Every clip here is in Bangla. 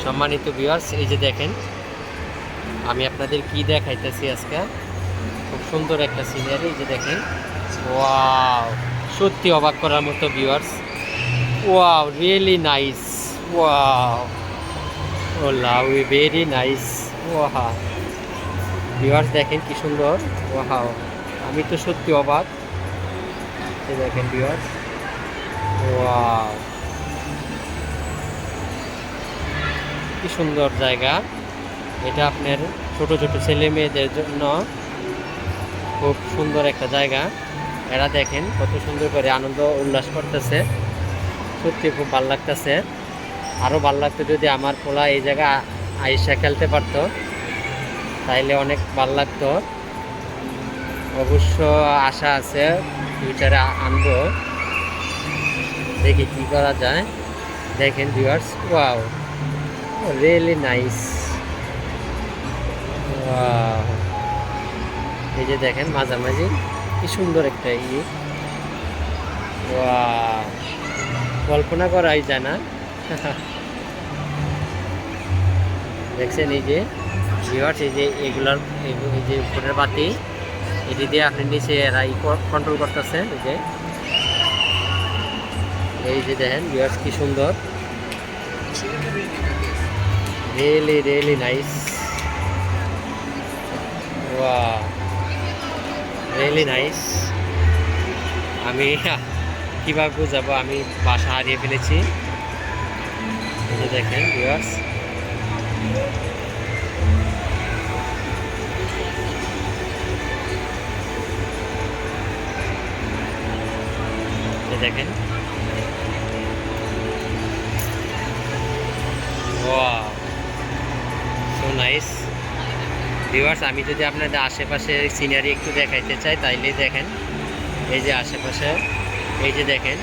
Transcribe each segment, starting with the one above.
সম্মানিত ভিউয়ার্স, এই যে দেখেন আমি আপনাদের কি দেখাইতেছি আজকে। খুব সুন্দর একটা সিনারি। এই যে দেখেন, ওয়াও, সত্যি অবাক করার মতো viewers. Wow, really nice. Wow, oh love, very nice. Wow viewers, দেখেন কি সুন্দর। ওয়াও, আমি তো সত্যি অবাক। এই দেখেন ভিউয়ার্স, ওয়াও, কি সুন্দর জায়গা। এটা আপনার ছোট ছোট ছেলে মেয়েদের জন্য খুব সুন্দর একটা জায়গা। এরা দেখেন কত সুন্দর করে আনন্দ উল্লাস করতেছে। সত্যি খুব ভালো লাগতেছে। আরও ভালো লাগতো যদি আমার পোলা এই জায়গায় আইসা খেলতে পারতো, তাইলে অনেক ভালো লাগতো। অবশ্য আশা আছে ফিউচারে আনবো, দেখি কি করা যায়। দেখেন ভিউয়ার্স, ওয়াও, রিয়েলি নাইস। এই যে দেখেন মাঝামাঝি কি সুন্দর একটা কল্পনা করাই যায় না। দেখছেন এই যে ভিউয়ার্স, এই যে এগুলার এই যে উপরের বাতি, এটি দিয়ে আপনি নিচে এরা কন্ট্রোল করতেছে। এই যে দেখেন ভিউয়ার্স, কি সুন্দর। Really really nice. Wow, really nice. আমি কীভাবে বুঝাবো, আমি বাসা হারিয়ে ফেলেছি। এই যে দেখেন ভিউয়ার্স, দেখেন, ওয়াও, সো নাইস। ভিউয়ার্স, আমি যদি আপনাদের আশেপাশের সিনারি একটু দেখাইতে চাই, তাইলে দেখেন এই যে আশেপাশে, এই যে দেখেন,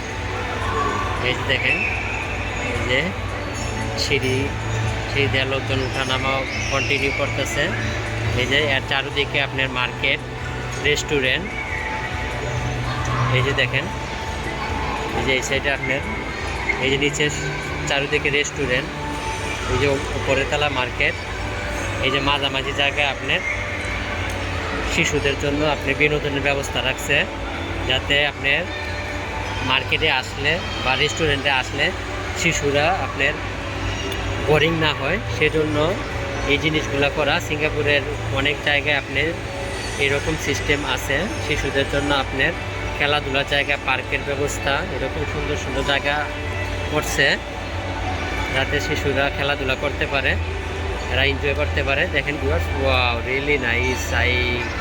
এই যে দেখেন, এই যে সিঁড়ি দিয়ে লোকজন উঠানামা কন্টিনিউ করতেছে। এই যে এর চারদিকে আপনার মার্কেট, রেস্টুরেন্ট। এই যে দেখেন, এই যে এই সাইডে আপনার, এই যে নিচে চারদিকে রেস্টুরেন্ট, এই যে উপরের তলা মার্কেট। এই যে মাঝামাঝি জায়গায় আপনার শিশুদের জন্য আপনি বিনোদনের ব্যবস্থা রাখছে, যাতে আপনার মার্কেটে আসলে বা রেস্টুরেন্টে আসলে শিশুরা আপনার বোরিং না হয়, সেজন্য এই জিনিসগুলো করা। সিঙ্গাপুরের অনেক জায়গায় আপনার এরকম সিস্টেম আছে শিশুদের জন্য। আপনার খেলাধুলার জায়গা, পার্কের ব্যবস্থা, এরকম সুন্দর সুন্দর জায়গা করছে, যাতে শিশুরা খেলাধুলা করতে পারে, এরা এনজয় করতে পারে। দেখেন viewers, wow, really nice. I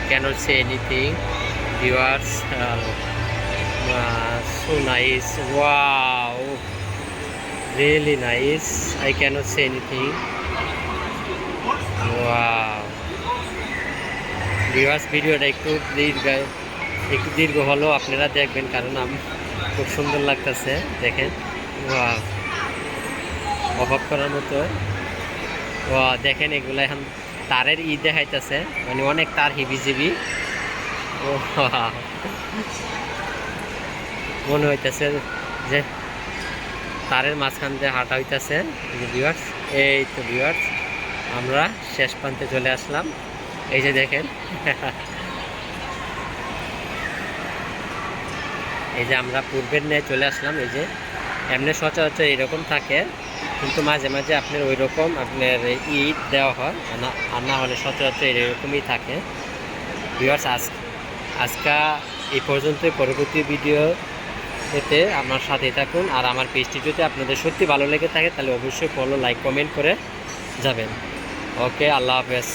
can't say anything viewers, so nice. Wow, really nice. I can't say anything. Wow viewers, ভিডিওটা একটু দীর্ঘ হলেও আপনারা দেখবেন, কারণ খুব সুন্দর লাগতেছে। দেখেন, ওয়াও, অবাক করার মতো। দেখেন এগুলো এখন তারের দেখাইতেছে, মানে অনেক তার হিবিজিবি। ও মনে হইতেছে যে তারের মাঝখান দিয়ে হাঁটা হইতেছে। ভিউয়ার্স, এই তো ভিউয়ার্স, আমরা শেষ প্রান্তে চলে আসলাম। এই যে দেখেন, এই যে আমরা পূর্বের নিয়ে চলে আসলাম। এই যে এমনি সচরাচর এরকম থাকে, কিন্তু মাঝে মাঝে আপনার ওই রকম আপনার ইট দেওয়া হয়, আর না হলে সচরাচর এরকমই থাকে। ভিউয়ার্স, আজকে এই পর্যন্তই। পরবর্তী ভিডিও এতে আমার সাথেই থাকুন। আর আমার পেজটি যদি আপনাদের সত্যি ভালো লেগে থাকে, তাহলে অবশ্যই ফলো, লাইক, কমেন্ট করে যাবেন। ওকে, আল্লাহ হাফেজ।